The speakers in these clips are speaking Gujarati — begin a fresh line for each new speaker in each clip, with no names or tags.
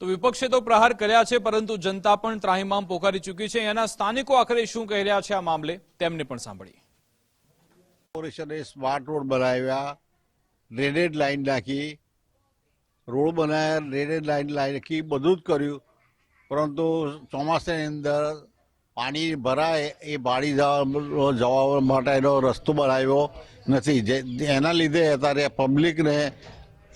તો વિપક્ષે તો પ્રહાર કર્યા છે, પરંતુ જનતા પણ ત્રાહિમામ પોકારી ચૂકી છે। એના સ્થાનિકો આખરે શું કહી રહ્યા છે આ મામલે તેમને પણ સાંભળીએ।
કોર્પોરેશને સ્માર્ટ રોડ બનાવ્યા, ડ્રેનેજ લાઈન નાખી, રોડ બનાવ્યા, ડ્રેનેજ લાઈન નાખી, બધું જ કર્યું, પરંતુ ચોમાસાની અંદર પાણી ભરાય એ બાળી જવા માટેનો રસ્તો બનાવ્યો નથી। એના લીધે અત્યારે પબ્લિકને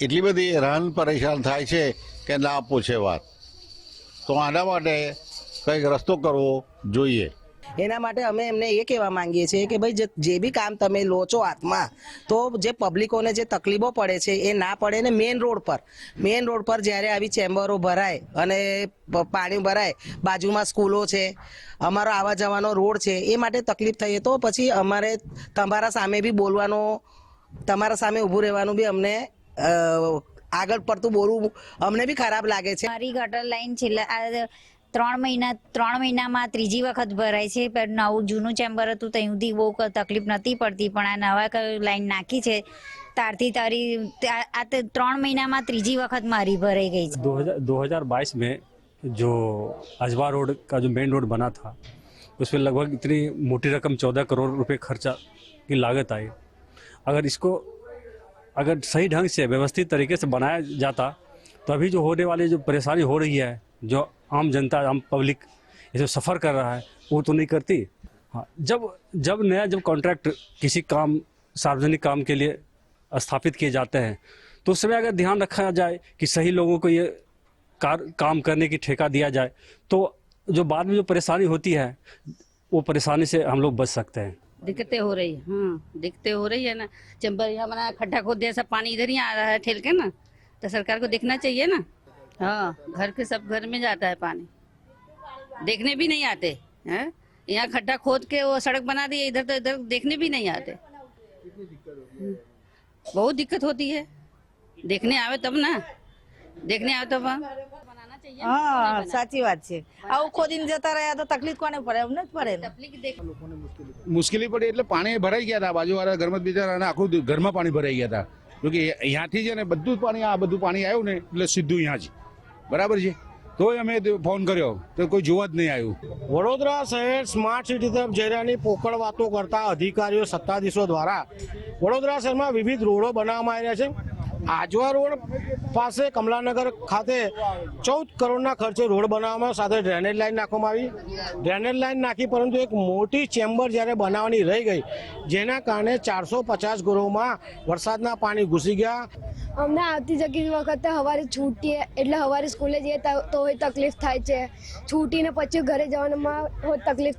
એટલી બધી હેરાન પરેશાન થાય છે કે ના પૂછે વાત। તો આના માટે કંઈક રસ્તો કરવો જોઈએ।
એના માટે અમે એમને એ કહેવા માંગીએ છીએ કે ભાઈ જે બી કામ તમે લો છો હાથમાં, તો જે પબ્લિકોને જે તકલીફો પડે છે એ ના પડે ને મેઇન રોડ પર જ્યારે આવી ચેમ્બરો ભરાય અને પાણી ભરાય, બાજુમાં સ્કૂલો છે, અમારો આવવા જવાનો રોડ છે, એ માટે તકલીફ થઈ તો પછી અમારે તમારા સામે બી બોલવાનો, તમારા સામે ઊભું રહેવાનું બી અમને આગળ પડતું બોલવું અમને બી ખરાબ લાગે છે।
મારી ગટર લાઈન છેલ્લા 3 મહિનામાં ત્રીજી વખત ભરાય છે, પણ નવું જૂનું ચેમ્બર હતું ત્યાં સુધી બહુ તકલીફ નથી પડતી, પણ આ નવા લાઈન નાખી છે તારથી તારી આ 3 મહિનામાં ત્રીજી વખત મારી ભરાઈ ગઈ છે।
2022 में जो अजवा रोड का जो मेन रोड बना था, उसमें लगभग इतनी मोटी रकम 14 करोड़ रुपए खर्चा की लागत आई। अगर सही ढंग से व्यवस्थित तरीके से बनाया जाता तो अभी जो होने वाली जो परेशानी हो रही है, जो आम जनता, आम पब्लिक इसे सफ़र कर रहा है, वो तो नहीं करती। हाँ, जब कॉन्ट्रैक्ट किसी काम, सार्वजनिक काम के लिए स्थापित किए जाते हैं, तो उस समय अगर ध्यान रखा जाए कि सही लोगों को ये काम करने की ठेका दिया जाए, तो जो बाद में जो परेशानी होती है वो परेशानी से हम लोग बच सकते हैं।
दिक्कतें हो रही है, दिक्कतें हो रही है ना। चैम्बर यहाँ बना, खड्डा खोद दिया, सब पानी इधर ही आ रहा है ठेल के ना, तो सरकार को देखना चाहिए ना। हाँ, घर के सब घर में जाता है पानी, देखने भी नहीं आते हैं। यहाँ खड्डा खोद के वो सड़क बना दी, इधर तो इधर देखने भी नहीं आते। बहुत दिक्कत होती है, देखने आवे तब ना, देखने आवे तब बनाना चाहिए।
हाँ, साची बात है। આવું ખોદીને જતા રહ્યા તો તકલીફ કોને પડે? અમને જ પડે ને।
મુશ્કેલી પડી એટલે પાણી ભરાઈ ગયા હતા, બાજુવાળા ઘરમાં બિચારાને આખું ઘરમાં પાણી ભરાઈ ગયા હતા, જોકે અહીંયાથી છે ને બધું જ પાણી, આ બધું પાણી આવ્યું ને એટલે સીધું અહીંયા જ, બરાબર છે। તોય અમે ફોન કર્યો તો કોઈ જોવા જ નહીં આવ્યું।
વડોદરા શહેર સ્માર્ટ સિટી તરફ જઈ રહ્યાની પોકળ વાતો કરતા અધિકારીઓ, સત્તાધીશો દ્વારા વડોદરા શહેરમાં વિવિધ રોડો બનાવવામાં આવી રહ્યા છે। આજવા રોડ પાસે કમલાનગર ખાતે 14 કરોડના ખર્ચે રોડ બનાવવામાં, સાથે ડ્રેનેજ લાઈન નાખવામાં આવી। ડ્રેનેજ લાઈન નાખી, પરંતુ એક મોટી ચેમ્બર જ્યારે બનાવવાની રહી ગઈ, જેના કારણે 450 ઘરોમાં વરસાદના પાણી ઘૂસી ગયા।
અમને આવતી જતી વખતે સવારે છૂટીએ એટલે સવારે સ્કૂલે જઈએ તો તકલીફ થાય છે, છૂટીને પછી ઘરે જવામાં તકલીફ